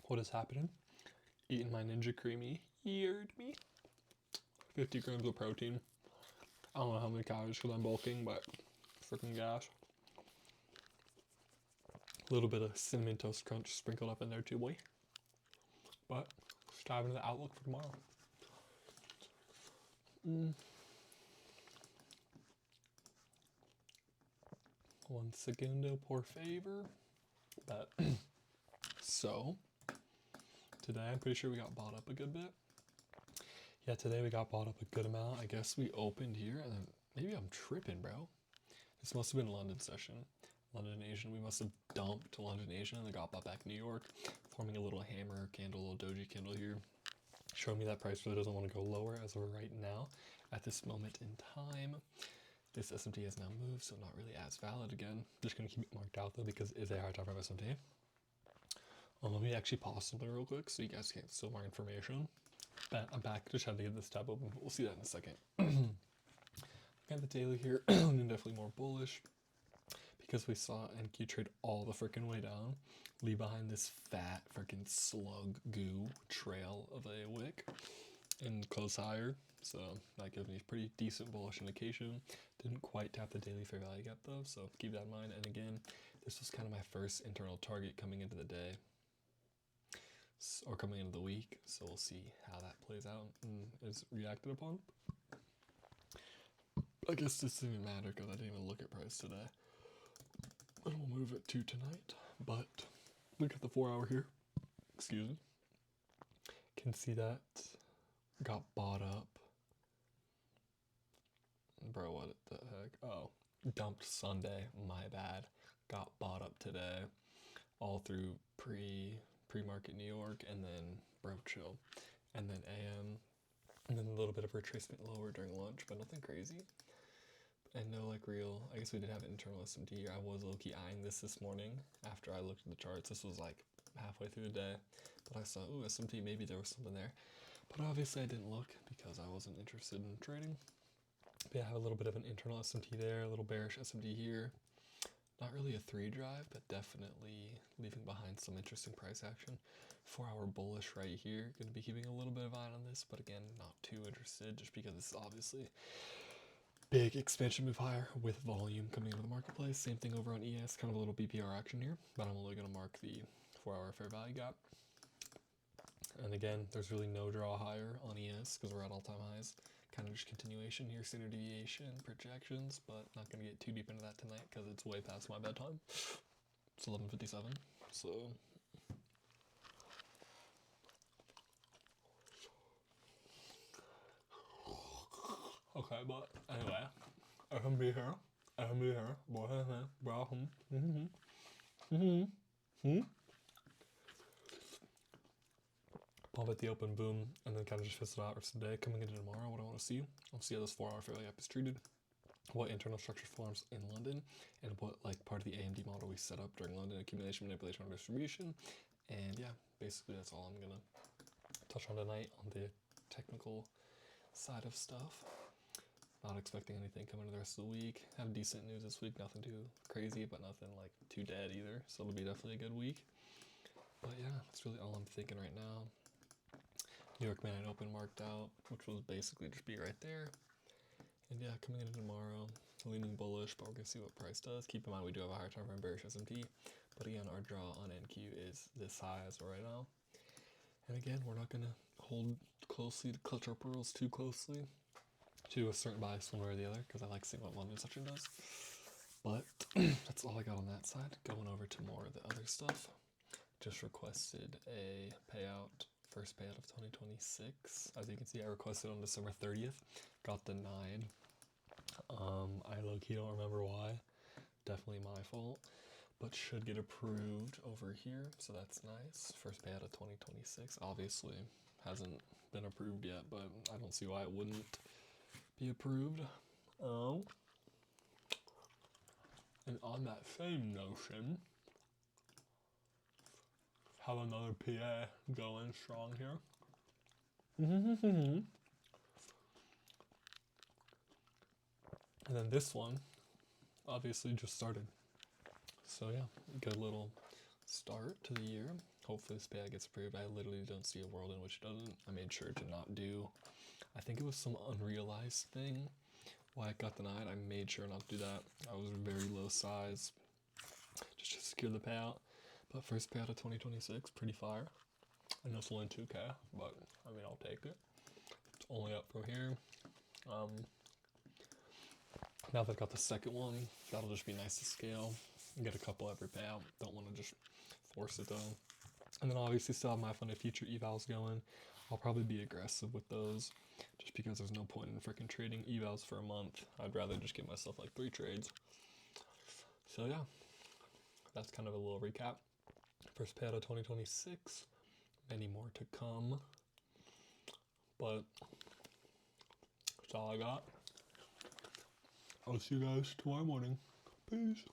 what is happening? Eating my Ninja Creamy. Eared me. 50 grams of protein. I don't know how many calories because I'm bulking, but freaking gas. A little bit of cinnamon toast crunch sprinkled up in there too, boy. But let's dive into the outlook for tomorrow. One segundo, por favor. But so today I'm pretty sure we got bought up a good bit. Yeah, today we got bought up a good amount. I guess we opened here and then maybe I'm tripping, bro. This must have been London session. London Asian. We must have dumped London Asian and then got bought back New York, forming a little hammer candle, a little doji candle here. Showing me that price really doesn't want to go lower as of right now. At this moment in time, this SMT has now moved, so not really as valid again. Just going to keep it marked out though because it is a high time from SMT. Let me actually pause something real quick so you guys can see more information. But I'm back. Just had to get this tab open. We'll see that in a second. Got the daily here. And definitely more bullish because we saw NQ trade all the freaking way down, leave behind this fat freaking slug goo trail of a wick and close higher. So that gives me a pretty decent bullish indication. Didn't quite tap the daily fair value gap though, so keep that in mind. And again, this was kind of my first internal target coming into the day. Or coming into the week, so we'll see how that plays out and is reacted upon. I guess this didn't even matter because I didn't even look at price today. And we'll move it to tonight. But look at the 4 hour here. Excuse me. Can see that got bought up. Bro, what the heck? Oh, dumped Sunday. My bad. Got bought up today. All through pre-market New York, and then broke chill, and then AM, and then a little bit of retracement lower during lunch, but nothing crazy. And no like real, I guess we did have an internal SMT. I was low-key eyeing this morning after I looked at the charts. This was like halfway through the day, but I saw, ooh, SMT, maybe there was something there. But obviously I didn't look because I wasn't interested in trading. But yeah, I have a little bit of an internal SMT there, a little bearish SMT here. Not really a 3 drive, but definitely leaving behind some interesting price action. 4 hour bullish right here. Going to be keeping a little bit of eye on this, but again, not too interested just because this is obviously big expansion move higher with volume coming into the marketplace. Same thing over on ES, kind of a little BPR action here, but I'm only going to mark the 4 hour fair value gap. And again, there's really no draw higher on ES because we're at all-time highs. Kind of just continuation here, standard deviation, projections, but not going to get too deep into that tonight because it's way past my bedtime. It's 11:57, so... Okay, but anyway, I can be here. Pop at the open, boom, and then kind of just fits it out rest of the day. Coming into tomorrow, what I want to see, I'll see how this 4 hour fair value gap is treated, what internal structure forms in London, and what like part of the AMD model we set up during London, accumulation, manipulation, or distribution. And yeah, basically that's all I'm gonna touch on tonight on the technical side of stuff. Not expecting anything coming to the rest of the week. Have decent news this week, nothing too crazy, but nothing like too dead either. So it'll be definitely a good week. But yeah, that's really all I'm thinking right now. New York Midnight Open marked out, which will basically just be right there. And yeah, coming in tomorrow, leaning bullish, but we're going to see what price does. Keep in mind we do have a higher time frame bearish S&P, but again, our draw on NQ is this high as of right now. And again, we're not going to hold closely to clutch our pearls too closely to a certain bias one way or the other, because I like seeing what London section does. But that's all I got on that side. Going over to more of the other stuff. Just requested a payout. First payout of 2026. As you can see, I requested on December 30th. Got denied. I low-key don't remember why. Definitely my fault. But should get approved over here, so that's nice. First payout of 2026. Obviously hasn't been approved yet, but I don't see why it wouldn't be approved. And on that same notion, have another PA going strong here. And then this one obviously just started. So yeah, good little start to the year. hopefully this payout gets approved. I literally don't see a world in which it doesn't. I made sure to not do, I think it was some unrealized thing why it got denied. I made sure not to do that. I was very low size just to secure the payout. But first payout of 2026, pretty fire. I know it's only 2K, but I mean, I'll take it. It's only up from here. Now that I've got the second one, that'll just be nice to scale. Get a couple every payout. Don't want to just force it though. And then obviously still have my funded future evals going. I'll probably be aggressive with those just because there's no point in freaking trading evals for a month. I'd rather just give myself like 3 trades. So yeah, that's kind of a little recap. First payout of 2026. Many more to come. But that's all I got. I'll see you guys tomorrow morning. Peace.